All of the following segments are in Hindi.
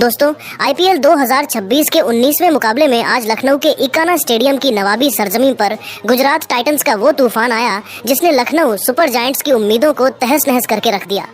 दोस्तों, आईपीएल 2026 के 19वें मुकाबले में आज लखनऊ के इकाना स्टेडियम की नवाबी सरजमीन पर गुजरात टाइटंस का वो तूफान आया जिसने लखनऊ सुपर जायंट्स की उम्मीदों को तहस नहस करके रख दिया।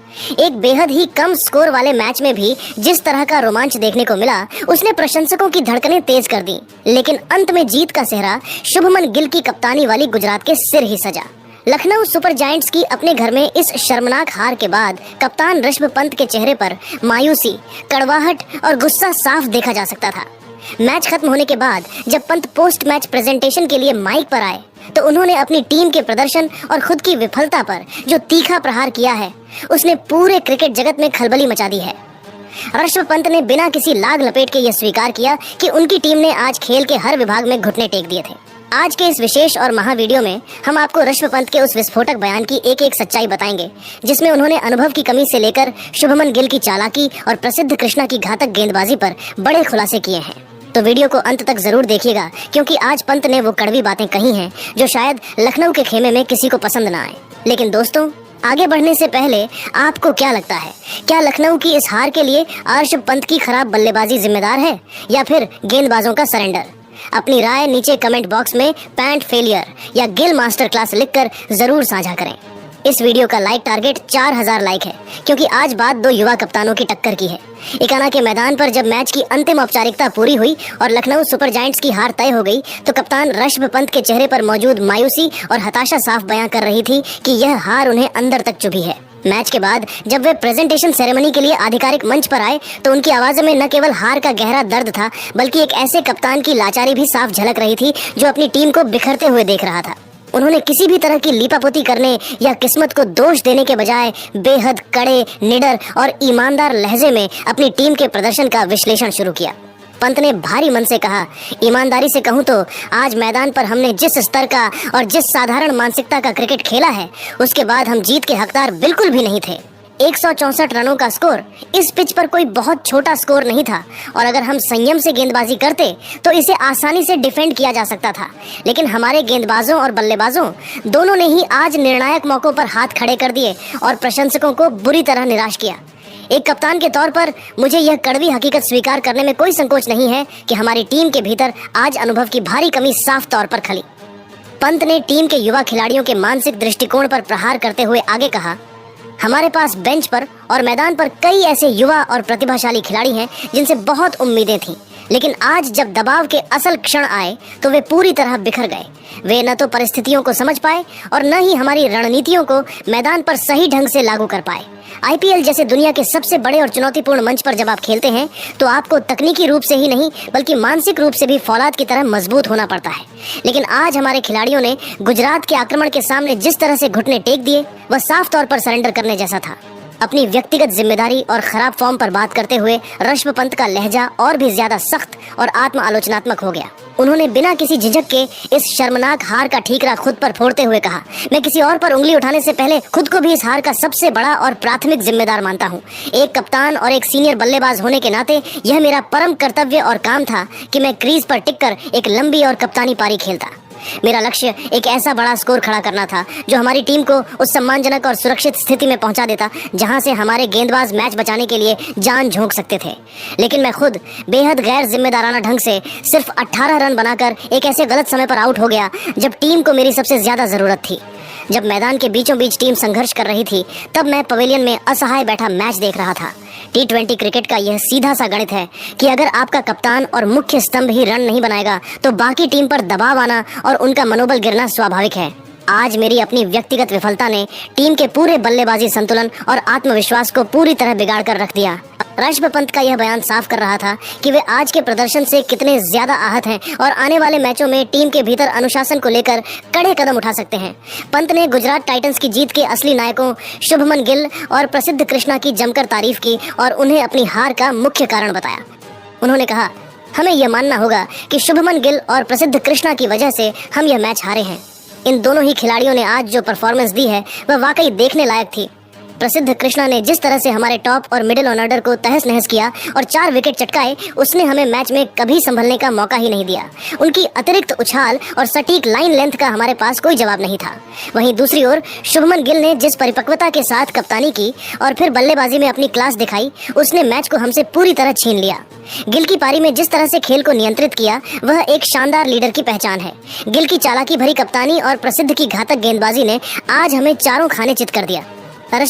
एक बेहद ही कम स्कोर वाले मैच में भी जिस तरह का रोमांच देखने को मिला, उसने प्रशंसकों की धड़कनें तेज कर दी। लेकिन अंत में जीत का सेहरा शुभमन गिल की कप्तानी वाली गुजरात के सिर ही सजा। लखनऊ सुपर जायंट्स की अपने घर में इस शर्मनाक हार के बाद कप्तान ऋषभ पंत के चेहरे पर मायूसी, कड़वाहट और गुस्सा साफ देखा जा सकता था। मैच खत्म होने के बाद जब पंत पोस्ट मैच प्रेजेंटेशन के लिए माइक पर आए तो उन्होंने अपनी टीम के प्रदर्शन और खुद की विफलता पर जो तीखा प्रहार किया है, उसने पूरे क्रिकेट जगत में खलबली मचा दी है। ऋषभ पंत ने बिना किसी लाग लपेट के यह स्वीकार किया कि उनकी टीम ने आज खेल के हर विभाग में घुटने टेक दिए थे। आज के इस विशेष और महा वीडियो में हम आपको ऋषभ पंत के उस विस्फोटक बयान की एक एक सच्चाई बताएंगे, जिसमें उन्होंने अनुभव की कमी से लेकर शुभमन गिल की चालाकी और प्रसिद्ध कृष्णा की घातक गेंदबाजी पर बड़े खुलासे किए हैं। तो वीडियो को अंत तक जरूर देखिएगा, क्योंकि आज पंत ने वो कड़वी बातें कही हैं जो शायद लखनऊ के खेमे में किसी को पसंद ना आए। लेकिन दोस्तों, आगे बढ़ने से पहले आपको क्या लगता है, क्या लखनऊ की इस हार के लिए ऋषभ पंत की खराब बल्लेबाजी जिम्मेदार है या फिर गेंदबाजों का सरेंडर? अपनी राय नीचे कमेंट बॉक्स में पैंट फेलियर या गिल मास्टर क्लास लिखकर जरूर साझा करें। इस वीडियो का लाइक टारगेट 4000 लाइक है, क्योंकि आज बात दो युवा कप्तानों की टक्कर की है। इकाना के मैदान पर जब मैच की अंतिम औपचारिकता पूरी हुई और लखनऊ सुपर जायंट्स की हार तय हो गई, तो कप्तान ऋषभ पंत के चेहरे पर मौजूद मायूसी और हताशा साफ बयां कर रही थी कि यह हार उन्हें अंदर तक चुभी है। मैच के बाद जब वे प्रेजेंटेशन सेरेमनी के लिए आधिकारिक मंच पर आए तो उनकी आवाज़ों में न केवल हार का गहरा दर्द था, बल्कि एक ऐसे कप्तान की लाचारी भी साफ झलक रही थी जो अपनी टीम को बिखरते हुए देख रहा था। उन्होंने किसी भी तरह की लीपापोती करने या किस्मत को दोष देने के बजाय बेहद कड़े, निडर और ईमानदार लहजे में अपनी टीम के प्रदर्शन का विश्लेषण शुरू किया। पंत ने भारी मन से कहा, ईमानदारी से कहूं तो आज मैदान पर हमने जिस स्तर का और जिस साधारण मानसिकता का क्रिकेट खेला है, उसके बाद हम जीत के हकदार बिल्कुल भी नहीं थे। 164 रनों का स्कोर इस पिच पर कोई बहुत छोटा स्कोर नहीं था, और अगर हम संयम से गेंदबाजी करते तो इसे आसानी से डिफेंड किया जा सकता था। लेकिन हमारे गेंदबाजों और बल्लेबाजों दोनों ने ही आज निर्णायक मौकों पर हाथ खड़े कर दिए और प्रशंसकों को बुरी तरह निराश किया। एक कप्तान के तौर पर मुझे यह कड़वी हकीकत स्वीकार करने में कोई संकोच नहीं है कि हमारी टीम के भीतर आज अनुभव की भारी कमी साफ तौर पर खली। पंत ने टीम के युवा खिलाड़ियों के मानसिक दृष्टिकोण पर प्रहार करते हुए आगे कहा, हमारे पास बेंच पर और मैदान पर कई ऐसे युवा और प्रतिभाशाली खिलाड़ी हैं जिनसे बहुत उम्मीदें थीं, लेकिन आज जब दबाव के असल क्षण आए तो वे पूरी तरह बिखर गए। वे न तो परिस्थितियों को समझ पाए और न ही हमारी रणनीतियों को मैदान पर सही ढंग से लागू कर पाए। आईपीएल जैसे दुनिया के सबसे बड़े और चुनौतीपूर्ण मंच पर जब आप खेलते हैं तो आपको तकनीकी रूप से ही नहीं बल्कि मानसिक रूप से भी फौलाद की तरह मजबूत होना पड़ता है। लेकिन आज हमारे खिलाड़ियों ने गुजरात के आक्रमण के सामने जिस तरह से घुटने टेक दिए, वह साफ तौर पर सरेंडर करने जैसा था। अपनी व्यक्तिगत जिम्मेदारी और खराब फॉर्म पर बात करते हुए ऋषभ पंत का लहजा और भी ज्यादा सख्त और आत्म आलोचनात्मक हो गया। उन्होंने बिना किसी झिझक के इस शर्मनाक हार का ठीकरा खुद पर फोड़ते हुए कहा, मैं किसी और पर उंगली उठाने से पहले खुद को भी इस हार का सबसे बड़ा और प्राथमिक जिम्मेदार मानता हूँ। एक कप्तान और एक सीनियर बल्लेबाज होने के नाते यह मेरा परम कर्तव्य और काम था कि मैं क्रीज पर टिककर एक लंबी और कप्तानी पारी खेलता। मेरा लक्ष्य एक ऐसा बड़ा स्कोर खड़ा करना था जो हमारी टीम को उस सम्मानजनक और सुरक्षित स्थिति में पहुंचा देता जहां से हमारे गेंदबाज मैच बचाने के लिए जान झोंक सकते थे। लेकिन मैं खुद बेहद गैर जिम्मेदाराना ढंग से सिर्फ 18 रन बनाकर एक ऐसे गलत समय पर आउट हो गया जब टीम को मेरी सबसे ज्यादा जरूरत थी। जब मैदान के बीचों बीच टीम संघर्ष कर रही थी, तब मैं पवेलियन में असहाय बैठा मैच देख रहा था। T20 क्रिकेट का यह सीधा सा गणित है कि अगर आपका कप्तान और मुख्य स्तंभ ही रन नहीं बनाएगा तो बाकी टीम पर दबाव आना और उनका मनोबल गिरना स्वाभाविक है। आज मेरी अपनी व्यक्तिगत विफलता ने टीम के पूरे बल्लेबाजी संतुलन और आत्मविश्वास को पूरी तरह बिगाड़ कर रख दिया। ऋषभ पंत का यह बयान साफ कर रहा था कि वे आज के प्रदर्शन से कितने ज्यादा आहत हैं और आने वाले मैचों में टीम के भीतर अनुशासन को लेकर कड़े कदम उठा सकते हैं। पंत ने गुजरात टाइटंस की जीत के असली नायकों शुभमन गिल और प्रसिद्ध कृष्णा की जमकर तारीफ की और उन्हें अपनी हार का मुख्य कारण बताया। उन्होंने कहा, हमें यह मानना होगा कि शुभमन गिल और प्रसिद्ध कृष्णा की वजह से हम यह मैच हारे हैं। इन दोनों ही खिलाड़ियों ने आज जो परफॉर्मेंस दी है वह वाकई देखने लायक थी। प्रसिद्ध कृष्णा ने जिस तरह से हमारे टॉप और मिडिल ऑर्डर को तहस नहस किया और 4 विकेट चटकाए, उसने हमें मैच में कभी संभलने का मौका ही नहीं दिया। उनकी अतिरिक्त उछाल और सटीक लाइन लेंथ का हमारे पास कोई जवाब नहीं था। वहीं दूसरी ओर शुभमन गिल ने जिस परिपक्वता के साथ कप्तानी की और फिर बल्लेबाजी में अपनी क्लास दिखाई, उसने मैच को हमसे पूरी तरह छीन लिया। गिल की पारी में जिस तरह से खेल को नियंत्रित किया, वह एक शानदार लीडर की पहचान है। गिल की चालाकी भरी कप्तानी और प्रसिद्ध की घातक गेंदबाजी ने आज हमें चारों खाने चित कर दिया।